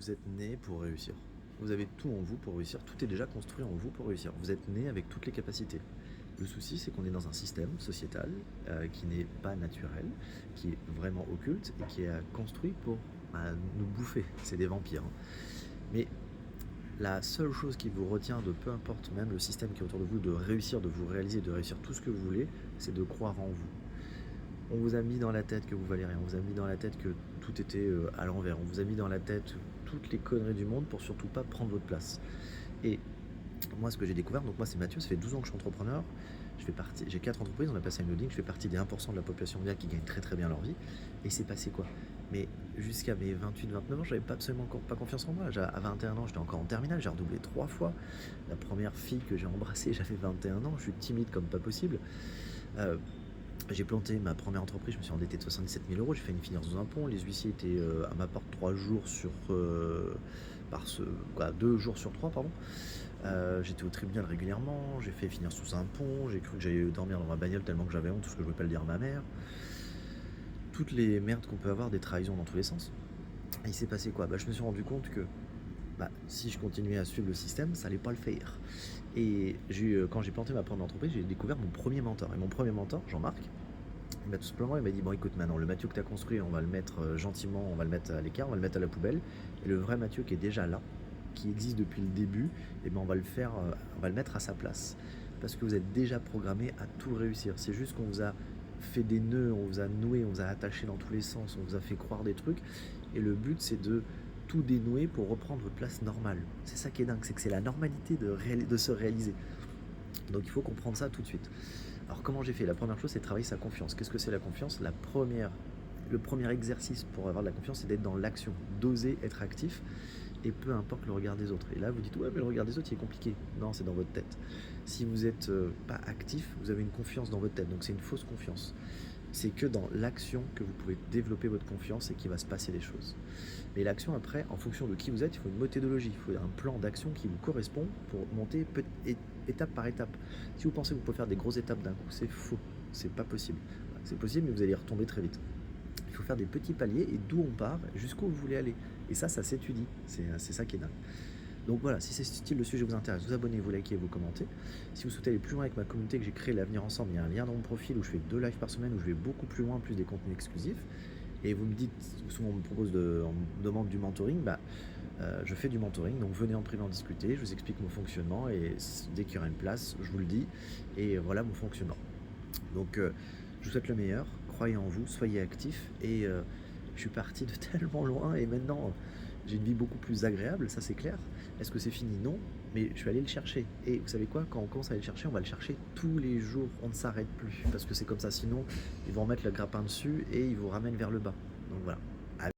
Vous êtes né pour réussir. Vous avez tout en vous pour réussir, tout est déjà construit en vous pour réussir. Vous êtes né avec toutes les capacités. Le souci, c'est qu'on est dans un système sociétal qui n'est pas naturel, qui est vraiment occulte et qui est construit pour nous bouffer. C'est des vampires, hein. Mais la seule chose qui vous retient de peu importe même le système qui est autour de vous, de réussir, de vous réaliser, de réussir tout ce que vous voulez, c'est de croire en vous. On vous a mis dans la tête que vous valez rien, on vous a mis dans la tête que tout était à l'envers, on vous a mis dans la tête toutes les conneries du monde pour surtout pas prendre votre place. Et moi, ce que j'ai découvert, donc moi c'est Mathieu, ça fait 12 ans que je suis entrepreneur, j'ai 4 entreprises, on a passé à une holding, je fais partie des 1% de la population mondiale qui gagne très très bien leur vie. Et c'est passé quoi? Mais jusqu'à mes 28-29 ans, j'avais pas absolument pas confiance en moi. À 21 ans, j'étais encore en terminale, j'ai redoublé 3 fois. La première fille que j'ai embrassée, j'avais 21 ans, je suis timide comme pas possible. Euh, j'ai planté ma première entreprise, je me suis endetté de 77 000 euros, j'ai fait une finance dans un pont, les huissiers étaient à ma porte 3 jours sur... 2 jours sur 3, pardon. J'étais au tribunal régulièrement, j'ai fait finir sous un pont, j'ai cru que j'allais dormir dans ma bagnole tellement que j'avais honte, parce que je ne voulais pas le dire à ma mère. Toutes les merdes qu'on peut avoir, des trahisons dans tous les sens. Et il s'est passé quoi? Je me suis rendu compte que si je continuais à suivre le système, ça allait pas le faire. Et quand j'ai planté ma première entreprise, j'ai découvert mon premier mentor. Et mon premier mentor, Jean-Marc, il m'a tout simplement il m'a dit, bon écoute, maintenant le Mathieu que tu as construit, on va le mettre gentiment, on va le mettre à l'écart, on va le mettre à la poubelle. Et le vrai Mathieu qui est déjà là, qui existe depuis le début, et on va le faire, on va le mettre à sa place. Parce que vous êtes déjà programmé à tout réussir. C'est juste qu'on vous a fait des nœuds, on vous a noué, on vous a attaché dans tous les sens, on vous a fait croire des trucs. Et le but, c'est de tout dénouer pour reprendre votre place normale. C'est ça qui est dingue, c'est que c'est la normalité de se réaliser. Donc il faut comprendre ça tout de suite. Alors comment j'ai fait? La première chose, c'est de travailler sa confiance. Qu'est-ce que c'est la confiance? Le premier exercice pour avoir de la confiance, c'est d'être dans l'action, d'oser être actif, et peu importe le regard des autres. Et là, vous dites, ouais, mais le regard des autres, il est compliqué. Non, c'est dans votre tête. Si vous n'êtes pas actif, vous avez une confiance dans votre tête, donc c'est une fausse confiance. C'est que dans l'action que vous pouvez développer votre confiance et qu'il va se passer des choses. Mais l'action, après, en fonction de qui vous êtes, il faut une méthodologie, il faut un plan d'action qui vous correspond pour monter étape par étape. Si vous pensez que vous pouvez faire des grosses étapes d'un coup, c'est faux, c'est pas possible. C'est possible, mais vous allez y retomber très vite. Il faut faire des petits paliers et d'où on part, jusqu'où vous voulez aller. Et ça s'étudie, c'est ça qui est dingue. Donc voilà, si ce style de sujet vous intéresse, vous abonnez, vous likez, vous commentez. Si vous souhaitez aller plus loin avec ma communauté que j'ai créé L'Avenir Ensemble, il y a un lien dans mon profil où je fais 2 lives par semaine, où je vais beaucoup plus loin, plus des contenus exclusifs. Et vous me dites, souvent on me demande du mentoring, je fais du mentoring, donc venez en privé en discuter, je vous explique mon fonctionnement et dès qu'il y aura une place, je vous le dis, et voilà mon fonctionnement. Donc je vous souhaite le meilleur, croyez en vous, soyez actifs, et je suis parti de tellement loin et maintenant j'ai une vie beaucoup plus agréable, ça c'est clair. Est-ce que c'est fini? Non, mais je suis allé le chercher. Et vous savez quoi? Quand on commence à aller le chercher, on va le chercher tous les jours, on ne s'arrête plus, parce que c'est comme ça, sinon ils vont remettre le grappin dessus et ils vous ramènent vers le bas. Donc voilà.